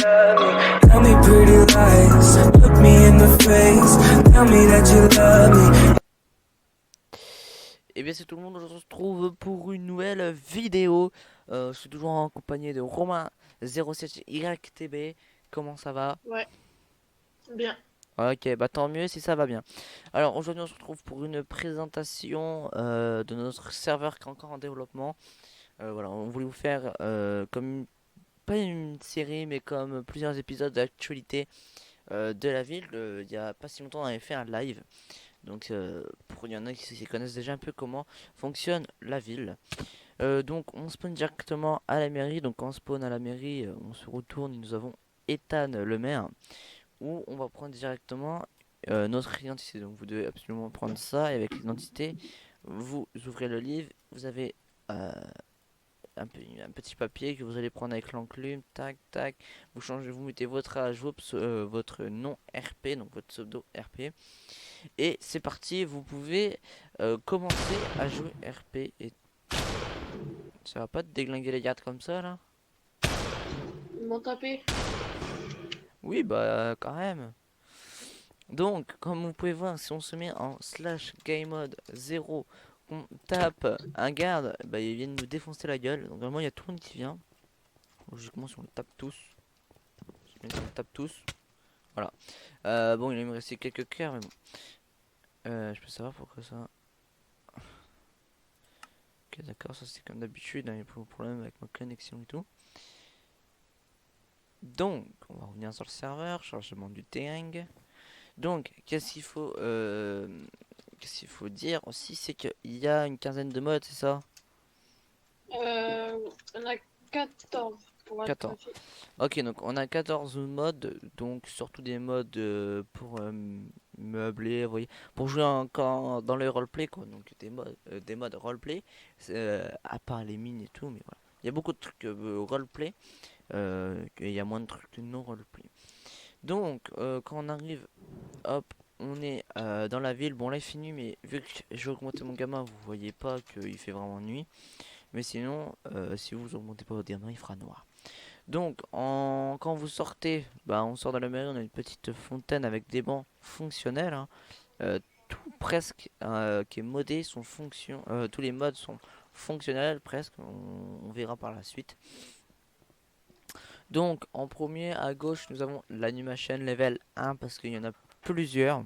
love me. Tell me pretty lies, look me in the face. Tell me that you love me. Et bien c'est tout le monde, on se retrouve pour une nouvelle vidéo. Je suis toujours en compagnie de Romain07YTB. Comment ça va? Ouais, bien. Ok, bah tant mieux si ça va bien. Alors aujourd'hui on se retrouve pour une présentation de notre serveur qui est encore en développement. Voilà, on voulait vous faire comme pas une série mais comme plusieurs épisodes d'actualité de la ville. Il y a pas si longtemps on avait fait un live. Donc pour il y en a qui connaissent déjà un peu comment fonctionne la ville. Donc on spawn directement à la mairie. Donc quand on spawn à la mairie, on se retourne et nous avons Ethan le maire. Où on va prendre directement notre identité. Donc vous devez absolument prendre ça et avec l'identité, vous ouvrez le livre. Vous avez un petit papier que vous allez prendre avec l'enclume. Tac tac. Vous changez, vous mettez votre âge, votre nom RP, donc votre pseudo RP. Et c'est parti, vous pouvez commencer à jouer RP. Et ça va pas te déglinguer les gardes comme ça là? Ils m'ont tapé. Oui, bah quand même. Donc, comme vous pouvez voir, si on se met en slash game mode 0, on tape un garde, bah ils viennent nous défoncer la gueule. Donc vraiment il y a tout le monde qui vient. Logiquement si on le tape tous. Si on le tape tous. Voilà. Bon, il va me rester quelques cœurs, mais bon. Je peux savoir pourquoi ça. Ok, d'accord, ça c'est comme d'habitude, hein, il y a pas de problème avec ma connexion et tout. Donc, on va revenir sur le serveur, chargement du Taeng. Donc, qu'est-ce qu'il faut dire aussi, c'est qu'il y a une quinzaine de modes, c'est ça? On a 14 pour être 14. précis. Ok, donc on a 14 modes, donc surtout des modes pour meubler, vous voyez, pour jouer encore dans le roleplay, quoi. Donc des modes roleplay, à part les mines et tout, mais voilà. Il y a beaucoup de trucs roleplay, il y a moins de trucs de non roleplay. Donc, quand on arrive, hop, on est dans la ville. Bon, là il fait nuit, mais vu que j'ai augmenté mon gamin, vous voyez pas qu'il fait vraiment nuit. Mais sinon, si vous augmentez pas votre gamin, il fera noir. Donc, quand vous sortez, bah, on sort de la mairie, on a une petite fontaine avec des bancs fonctionnels, hein. Tout presque qui est modé, tous les modes sont fonctionnels presque, on verra par la suite. Donc, en premier à gauche, nous avons l'animation level 1 parce qu'il y en a plusieurs.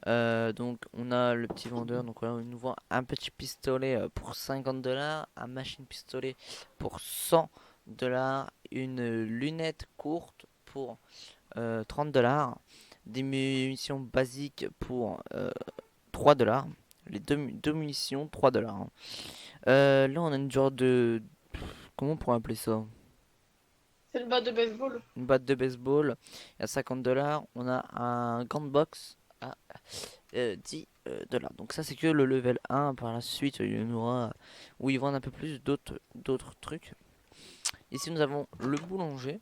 Donc on a le petit vendeur, donc voilà, il nous vend un petit pistolet pour 50 $, un machine pistolet pour 100 $, une lunette courte pour 30 $, des munitions basiques pour 3 $, les deux munitions 3 $, hein. Là on a une genre de... Comment on pourrait appeler ça? C'est le bas de baseball. Une batte de baseball à 50 $. On a un gant de boxe à 10 $. Donc ça c'est que le level 1. Par la suite il y en aura où ils vendent un peu plus d'autres trucs. Ici nous avons le boulanger.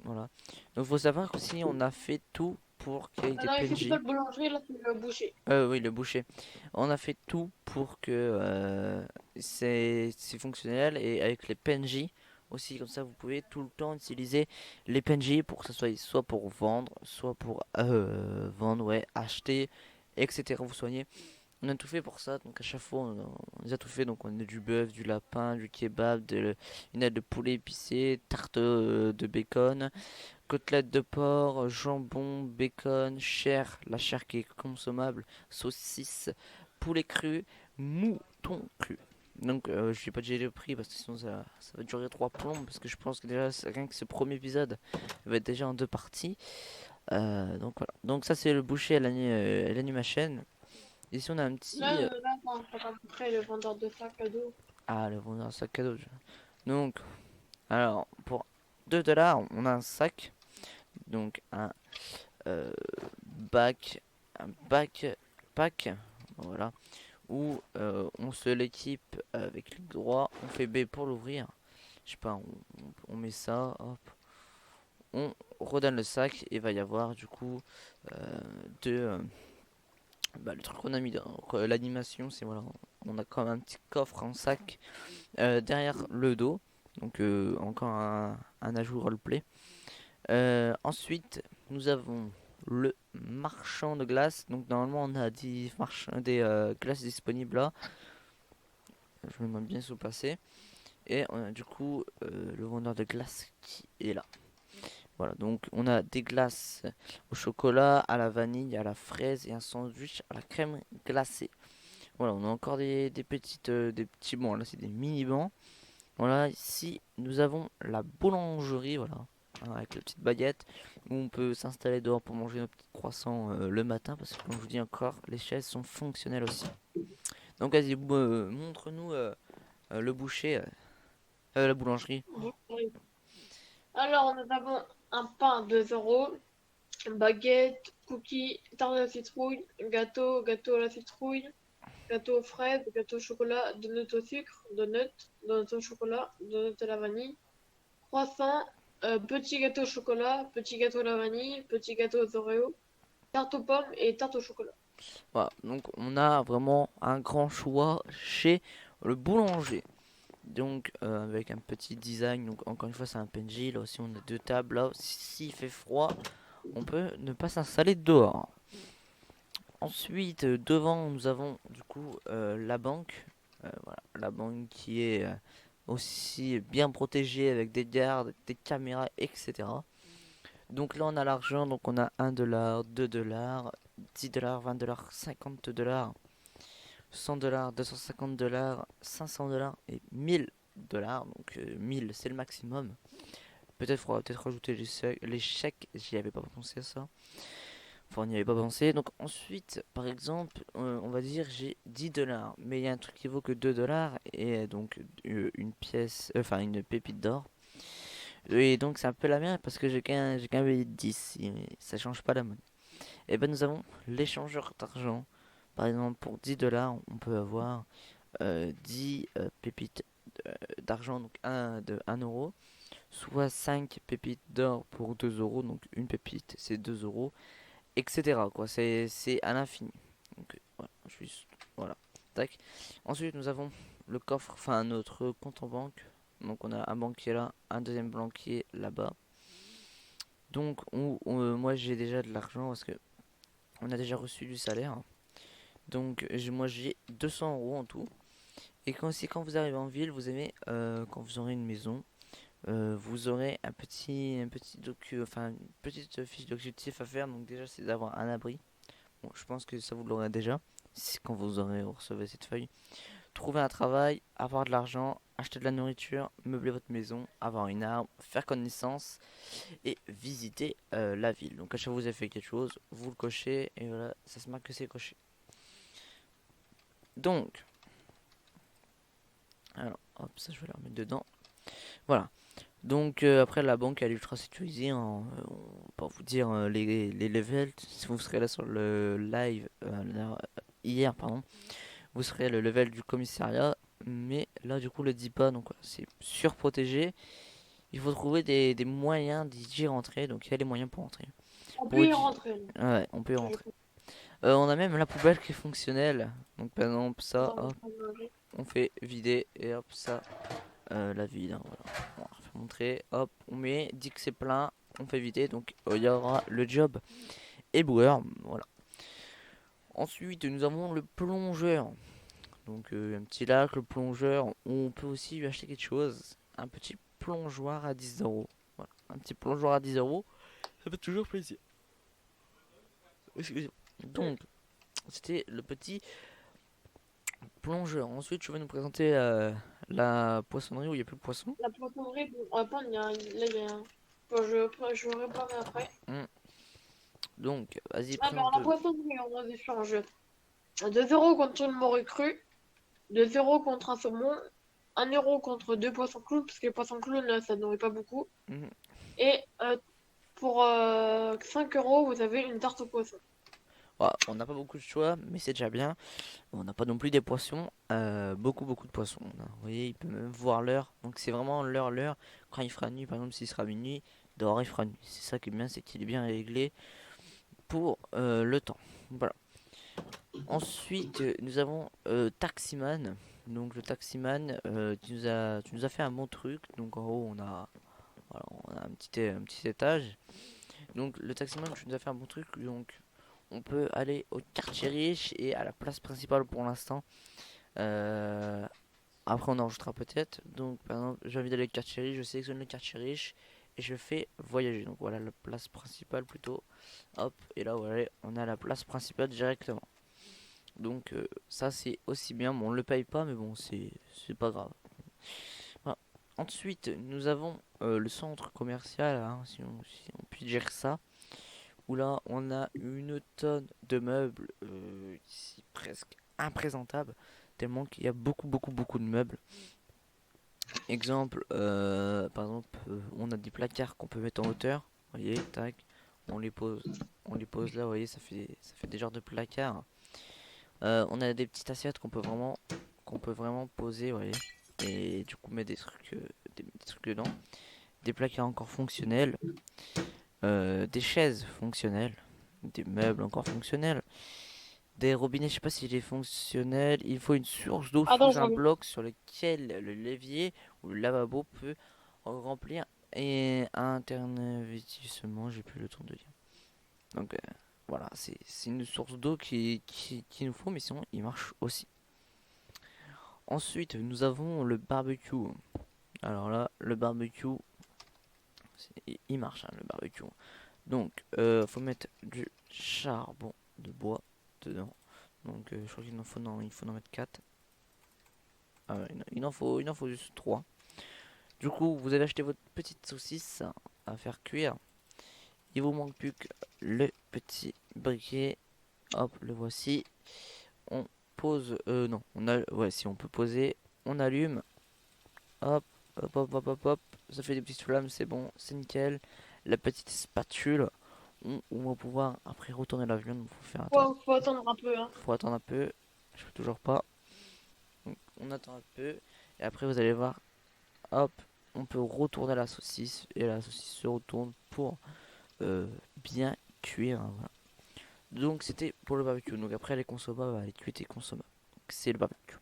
Voilà. Donc faut savoir qu'aussi on a fait tout pour qu'il y ait des Alors, ici, c'est pas PNJ. le boulanger, là, c'est le boucher. Oui, le boucher. On a fait tout pour que c'est fonctionnel et avec les PNJ aussi, comme ça vous pouvez tout le temps utiliser les PNJ pour que ce soit pour vendre, soit pour vendre, ouais, acheter, etc. Vous soignez. On a tout fait pour ça, donc à chaque fois on les a tout fait. Donc on a du bœuf, du lapin, du kebab, une aile de poulet épicé, tarte de bacon, côtelette de porc, jambon, bacon, chair, la chair qui est consommable, saucisse, poulet cru, mouton cru. Donc je vais pas dire le prix parce que sinon ça va durer 3 plombs parce que je pense que déjà rien que ce premier épisode va être déjà en deux parties. Donc voilà. Donc ça c'est le boucher à l'animation. Ici on a un Là, petit... là, on va montrer le vendeur de sacs à dos. Ah, le vendeur sac à dos. Donc, alors pour 2 $, on a un sac. Donc euh, bac, un pack, voilà, où on se l'équipe avec clic droit, on fait B pour l'ouvrir. Je sais pas, on met ça, hop, on redonne le sac et va y avoir du coup de le truc qu'on a mis dans l'animation, c'est voilà, on a comme un petit coffre en sac derrière le dos, donc encore un ajout roleplay. Ensuite, nous avons le marchand de glace. Donc normalement, on a des glaces disponibles là. Je me demande bien se passer. Et on a du coup le vendeur de glace qui est là. Voilà, donc on a des glaces au chocolat, à la vanille, à la fraise et un sandwich à la crème glacée. Voilà, on a encore des petits bancs. Là, c'est des mini bancs. Voilà, ici nous avons la boulangerie, voilà, hein, avec la petite baguette où on peut s'installer dehors pour manger nos petits croissants le matin parce que comme je vous dis encore, les chaises sont fonctionnelles aussi. Donc vas-y, montre-nous le boucher, la boulangerie. Oui. Alors, nous avons un pain à 2 euros, baguette, cookies, tarte à la citrouille, gâteau à la citrouille, gâteau aux fraises, gâteau au chocolat, donut au sucre, donut au chocolat, donut à la vanille, croissant, petit gâteau au chocolat, petit gâteau à la vanille, petit gâteau aux Oreos, tarte aux pommes et tarte au chocolat. Voilà, donc on a vraiment un grand choix chez le boulanger. Donc avec un petit design, donc encore une fois c'est un PNJ, là aussi on a deux tables, là s'il fait froid, on peut ne pas s'installer dehors. Ensuite, devant, nous avons du coup la banque. Voilà, la banque qui est aussi bien protégée avec des gardes, des caméras, etc. Donc là, on a l'argent. Donc on a 1 $, 2 $, 10 $, 20 $, 50 $, 100 $, 250 $, 500 $ et 1000 $. Donc 1000, c'est le maximum. Peut-être faudra peut-être rajouter les chèques. J'y avais pas pensé à ça. Enfin, on n'y avait pas pensé. Donc ensuite, par exemple, on va dire j'ai 10 $. Mais il y a un truc qui vaut que 2 $ et donc une pièce, enfin une pépite d'or. Et donc c'est un peu la merde parce que j'ai qu'un billet de 10. Et ça change pas la monnaie. Et ben nous avons l'échangeur d'argent. Par exemple, pour 10 $, on peut avoir 10 pépites d'argent, donc un euro. Soit 5 pépites d'or pour 2 euros. Donc une pépite, c'est 2 euros, etc. quoi. C'est à l'infini. Donc voilà, voilà. Tac. Ensuite, nous avons le coffre, enfin notre compte en banque. Donc on a un banquier là, un deuxième banquier là-bas. Donc moi j'ai déjà de l'argent parce que on a déjà reçu du salaire. Donc moi j'ai 200 euros en tout. Et quand vous arrivez en ville, vous aimez quand vous aurez une maison, vous aurez enfin une petite fiche d'objectif à faire. Donc déjà c'est d'avoir un abri. Bon, je pense que ça vous l'aurez déjà. Quand vous aurez recevé cette feuille. Trouver un travail, avoir de l'argent, acheter de la nourriture, meubler votre maison, avoir une arme, faire connaissance et visiter la ville. Donc à chaque fois que vous avez fait quelque chose, vous le cochez et voilà, ça se marque que c'est coché. Donc, alors, hop, ça je vais le remettre dedans. Voilà. Donc après la banque elle est ultra sécurisée, hein. On va pas vous dire les levels. Si vous serez là sur le live hier, pardon, vous serez le level du commissariat. Mais là du coup le dit pas, donc voilà, c'est surprotégé. Il faut trouver des moyens d'y rentrer, donc il y a les moyens pour rentrer. On Pour peut y y... rentrer. Ouais, on peut y Je rentrer. On a même la poubelle qui est fonctionnelle. Donc par exemple ça, pense hop, on fait vider et hop ça, la vide, hein, voilà. On va refaire montrer, hop, on met, dit que c'est plein, on fait vider, donc il y aura le job éboueur, voilà. Ensuite nous avons le plongeur. Donc un petit lac, le plongeur, on peut aussi lui acheter quelque chose, un petit plongeoir à 10 euros. Voilà, un petit plongeoir à 10 euros, ça fait toujours plaisir. Excusez-moi. Donc, c'était le petit plongeur. Ensuite, je vais nous présenter la poissonnerie où il n'y a plus de poissons. La poissonnerie, bon, après, là, il y a un... Bon, je vous réparerai après. Hmm. Donc, vas-y, Alors, la présente. poissonnerie, on a des échanges. 2 euros contre une morue crue, 2 euros contre un saumon, 1 euro contre deux poissons clowns, parce que les poissons clowns, là, ça nourrit pas beaucoup. Mhm. Et pour 5 euros, vous avez une tarte au poisson. Voilà, on n'a pas beaucoup de choix, mais c'est déjà bien. On n'a pas non plus des poissons, beaucoup de poissons. Vous voyez, il peut même voir l'heure. Donc, c'est vraiment l'heure. Quand il fera nuit, par exemple, s'il sera minuit, dehors il fera nuit. C'est ça qui est bien, c'est qu'il est bien réglé pour le temps. Voilà. Ensuite, nous avons Taximan. Donc le taximan, tu nous as fait un bon truc. Donc en haut, Voilà, on a un petit étage. Donc le taximan tu nous as fait un bon truc. Donc on peut aller au quartier riche et à la place principale pour l'instant. Euh, Après on en rajoutera peut-être. Donc par exemple j'ai envie d'aller au quartier riche, je sélectionne le quartier riche et je fais voyager. Donc voilà la place principale plutôt. Hop, et là voilà, on a la place principale directement. Donc ça c'est aussi bien. Bon on le paye pas mais bon c'est pas grave. Voilà. Ensuite nous avons le centre commercial, hein, si on peut dire ça. Où là on a une tonne de meubles ici presque imprésentables. Tellement qu'il y a beaucoup de meubles. Exemple, par exemple, on a des placards qu'on peut mettre en hauteur. Vous voyez, tac, on les pose, on les pose là. Vous voyez, ça fait des genres de placards. On a des petites assiettes qu'on peut vraiment poser. Vous voyez, et du coup mettre des trucs dedans. Des placards encore fonctionnels, des chaises fonctionnelles, des meubles encore fonctionnels. Des robinets, je sais pas s'il est fonctionnel. Il faut une source d'eau Attends, sous j'en un ai. bloc sur lequel le levier ou le lavabo peut remplir. Et un internettissement, j'ai plus le temps de dire. Donc voilà, c'est une source d'eau qui nous faut, mais sinon il marche aussi. Ensuite, nous avons le barbecue. Alors là, le barbecue, il marche, hein, le barbecue. Donc, faut mettre du charbon de bois dedans. Donc, je crois qu'il en faut, non, il faut en mettre 4. Ah ouais, il en faut juste 3. Du coup, vous allez acheter votre petite saucisse à faire cuire. Il vous manque plus que le petit briquet. Hop, le voici. On pose. Non, on a. Ouais, si on peut poser. On allume. Hop, hop. Ça fait des petites flammes, c'est bon, c'est nickel. La petite spatule. On va pouvoir après retourner la viande. Faut faire Ouais, attendre. faut attendre un peu, hein. Faut attendre un peu. Je peux toujours pas. Donc, on attend un peu. Et après, vous allez voir. Hop, on peut retourner la saucisse et la saucisse se retourne pour euh, bien cuire, hein, voilà. Donc c'était pour le barbecue. Donc après les consommables, bah, les cuites et consommables. Donc, c'est le barbecue.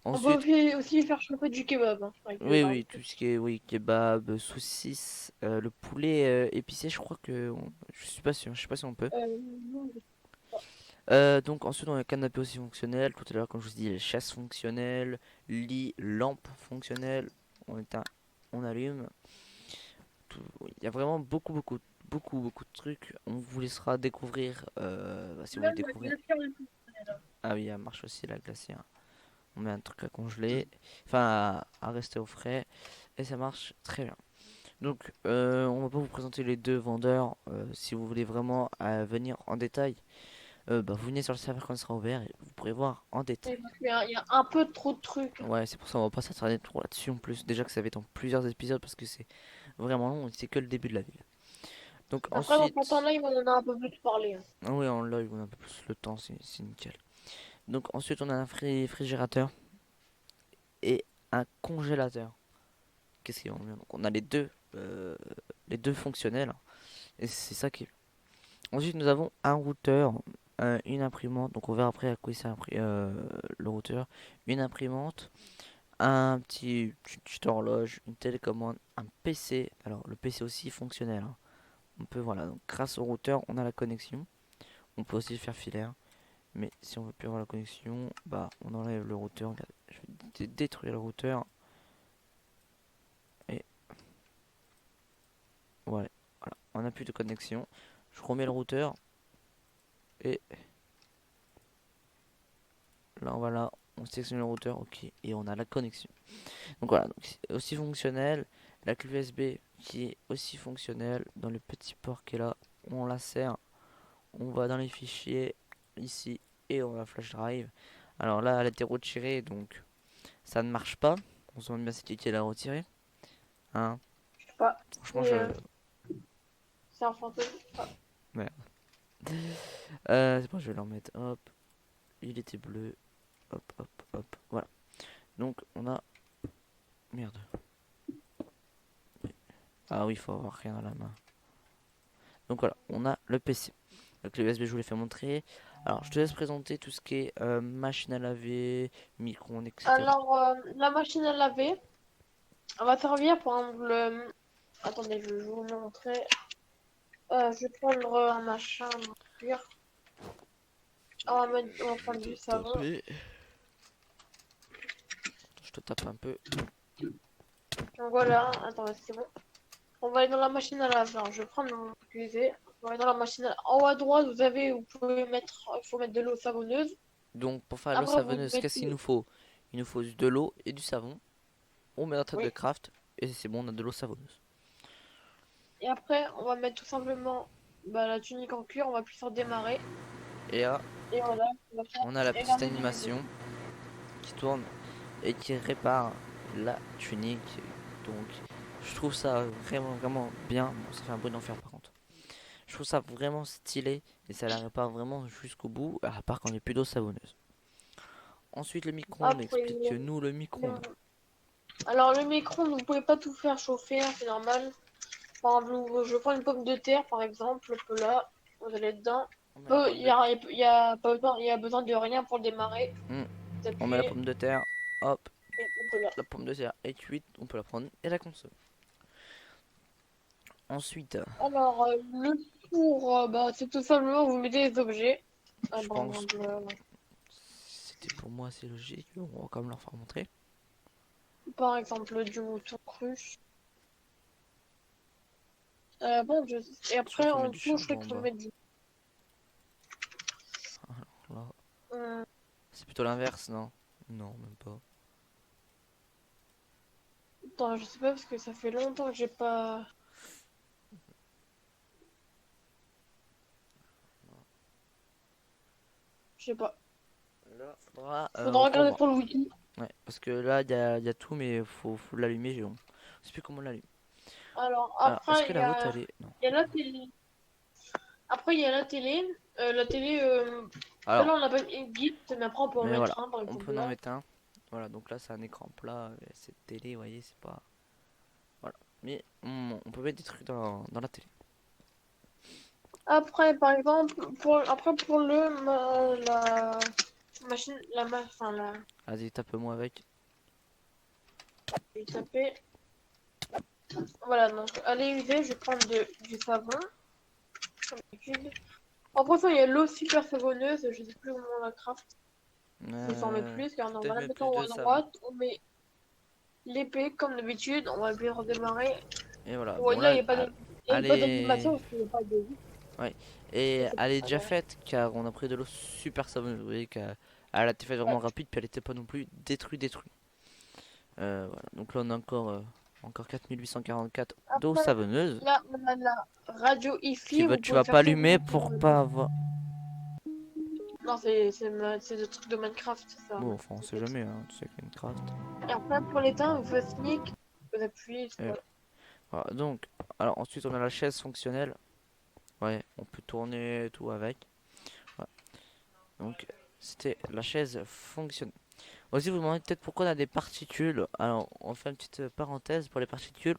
On peut Ensuite, aussi faire chauffer du kebab, hein, avec le oui, barbecue. tout ce qui est oui, kebab, saucisse, le poulet épicé, je crois que je suis pas sûr, je sais pas si on peut. Non, Donc ensuite on a le canapé aussi fonctionnel. Tout à l'heure, comme je vous dis, les chaises fonctionnelles, lit, lampe fonctionnelle. On éteint, on allume. Il y a vraiment beaucoup de trucs. On vous laissera découvrir, si vous voulez même la découvrir. glacière est fonctionnelle. Ah oui, elle marche aussi la glacière. On met un truc à congeler, enfin à rester au frais, et ça marche très bien. Donc, on va pas vous présenter les deux vendeurs. Si vous voulez vraiment venir en détail, bah, vous venez sur le serveur quand il sera ouvert et vous pourrez voir en détail. Et parce il y a un peu trop de trucs. Ouais, c'est pour ça on va pas s'attarder trop là-dessus en plus. Déjà que ça va être en plusieurs épisodes parce que c'est vraiment long et c'est que le début de la ville. Donc Après, dans son temps ensuite, live, on en a un peu plus parlé, hein. ah oui, en live on a un peu plus le temps, c'est nickel. Donc ensuite on a un réfrigérateur et un congélateur. Qu'est-ce qui va bien? Donc on a les deux fonctionnels et c'est ça qui est. Ensuite nous avons un routeur, une imprimante. Donc on verra après à quoi il sert le routeur, une imprimante, une petite horloge, une télécommande, un PC. Alors le PC aussi fonctionnel, hein. On peut voilà donc grâce au routeur on a la connexion. On peut aussi le faire filaire. Mais si on veut plus avoir la connexion, bah on enlève le routeur. Regardez, je vais détruire le routeur et voilà. Voilà, on n'a plus de connexion. Je remets le routeur et là voilà, on sélectionne le routeur, ok, et on a la connexion. Donc voilà, donc c'est aussi fonctionnel. La clé USB qui est aussi fonctionnelle dans le petit port qui est là, on la sert, on va dans les fichiers ici et on la flash drive. Alors là, elle a été retirée donc ça ne marche pas. On se demande bien c'est qui l'a retirée. Hein, Je sais pas. franchement, Mais c'est un fantôme. Ah. merde. C'est bon, je vais leur mettre. Hop, il était bleu. Hop. Voilà. Donc on a. Merde. Ah oui, il faut avoir rien à la main. Donc voilà, on a le PC. La clé USB, je vous l'ai fait montrer. Alors, je te laisse présenter tout ce qui est machine à laver, micro-ondes, etc. Alors, la machine à laver, elle va servir pour Attendez, je vais vous montrer. Je vais prendre un machin en cuir. On va prendre du savon. Taper. Je te tape un peu. Donc voilà, attendez, c'est bon. On va aller dans la machine à laver. Alors, je vais prendre mon usé. On va aller dans la machine à laver. En haut à droite, vous pouvez mettre, il faut mettre de l'eau savonneuse. Donc pour faire l'eau Après, vous savonneuse, qu'est-ce qu'il mettez, nous faut? Il nous faut juste de l'eau et du savon. On met notre table de oui. craft et c'est bon, on a de l'eau savonneuse. Et après, on va mettre tout simplement la tunique en cuir. On va appuyer sur démarrer. Et là, Et voilà, on va faire on a la petite élargir les vidéos. animation qui tourne et qui répare la tunique. Donc je trouve ça vraiment bien. Bon, ça fait un bruit d'enfer par contre. Je trouve ça vraiment stylé et ça la répare vraiment jusqu'au bout, à part quand il n'y a plus d'eau savonneuse. Ensuite le micro-ondes, Après, explique-nous le micro-ondes. alors le micro, vous pouvez pas tout faire chauffer, hein, c'est normal. Par exemple, je prends une pomme de terre, par exemple, hop là, vous allez dedans. On met la pomme de terre. Pas besoin, il y a besoin de rien pour le démarrer. Vous On met la appuyez pomme de terre, hop, et hop là. la pomme de terre est cuite, on peut la prendre et la consommer. Ensuite, Alors, le four, c'est tout simplement vous mettez les objets. je Par pense exemple, c'était pour moi assez logique, on va quand même leur faire montrer. du mouton cru. Et après, Surtout en mettre du dessous, je crois charbon en qu'il faut bas. mettre du. Alors là, euh, c'est plutôt l'inverse, non? Non, même pas. Attends, je sais pas parce que ça fait longtemps que j'ai pas. Je sais pas. Là, faudra Faudra regarder revoir. pour le wiki. Ouais, parce que là, il y a tout, mais faut l'allumer, on sait plus comment on l'allume. Alors, Alors, est-ce après, que la haute, elle est... Non. il y a la télé. Après, il y a la télé. La télé, Alors, celle-là, on n'a pas mis guide, mais après, on peut en mais voilà, mettre un, par on exemple peut en là. mettre un. Voilà, donc là, c'est un écran plat, cette télé, vous voyez, c'est pas... Voilà. Mais on peut mettre des trucs dans la télé. Après, par exemple, pour la machine, enfin, Vas-y, tape-moi avec. je vais taper. Voilà, donc, allez user, je vais prendre du savon, comme d'habitude. En profond, il y a l'eau super savonneuse, je sais plus comment on la craft. Il s'en met plus, car on va Peut-être la mettre mettre plus en haut de à savon. droite, on met l'épée, comme d'habitude, on va bien redémarrer. Et voilà, Bon, bon là, là, il n'y a pas d'animation, allez... parce qu'il n'y a pas de vie. Ouais. Et C'est elle est pas déjà grave. faite, car on a pris de l'eau super savonneuse. Vous voyez qu'elle a été faite Ouais. vraiment rapide, puis elle était pas non plus détruite. Voilà, donc là on a encore 4844 d'eau Après, savonneuse là, on a la radio qui IFI, va, vous tu pouvez vas pas faire tout allumer vous pour voulez. pas avoir... Non, c'est le truc de Minecraft, ça. Bon, enfin on sait jamais, hein, tu sais qu'il y a une craft. Et après, pour l'éteindre, vous faites sneak, vous appuyez, Et voilà. voilà, donc, alors ensuite on a la chaise fonctionnelle. Ouais, on peut tourner tout avec. Voilà. Donc c'était la chaise fonctionnelle. Aussi vous demandez peut-être pourquoi on a des particules. Alors on fait une petite parenthèse pour les particules.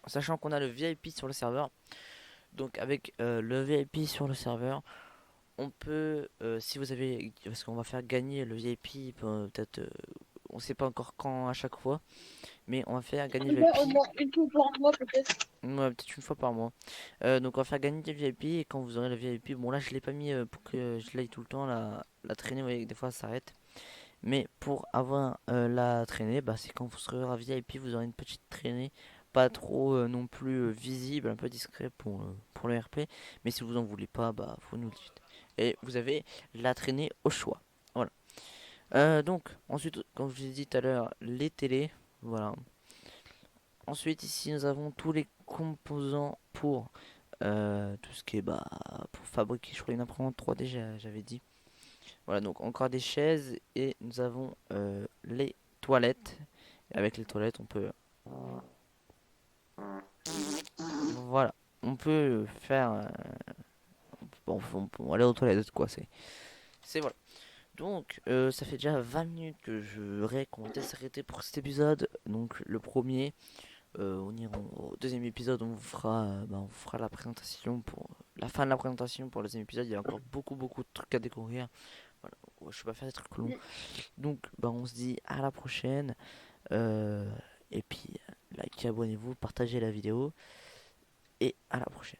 Sachant qu'on a le VIP sur le serveur. Donc avec le VIP sur le serveur, on peut, si vous avez, parce qu'on va faire gagner le VIP, peut-être, on sait pas encore quand à chaque fois, mais on va faire gagner le Au VIP, moins une fois par mois, peut-être. ouais, peut-être une fois par mois. Donc on va faire gagner le VIP et quand vous aurez le VIP, bon là je l'ai pas mis pour que je l'aille tout le temps la traîner, vous voyez que des fois ça s'arrête. Mais pour avoir la traînée, bah, c'est quand vous serez à VIP, vous aurez une petite traînée, pas trop non plus visible, un peu discret pour le RP. Mais si vous en voulez pas, bah vous nous le dites. Et vous avez la traînée au choix. Voilà. Donc, ensuite, comme je vous ai dit tout à l'heure, les télés. Voilà. Ensuite, ici, nous avons tous les composants pour tout ce qui est bah, pour fabriquer, je crois, une imprimante 3D, j'avais dit. Voilà, donc encore des chaises et nous avons les toilettes. Et avec les toilettes, on peut... Voilà, on peut faire... bon, on peut aller aux toilettes, quoi, c'est voilà. Donc, ça fait déjà 20 minutes que je voudrais qu'on va s'arrêter pour cet épisode. Donc, le premier, on ira au deuxième épisode, on vous fera la présentation pour... La fin de la présentation pour le deuxième épisode, il y a encore beaucoup de trucs à découvrir. Voilà, je vais pas faire des trucs longs. Donc, bah, on se dit à la prochaine. Et puis, likez, abonnez-vous, partagez la vidéo et à la prochaine.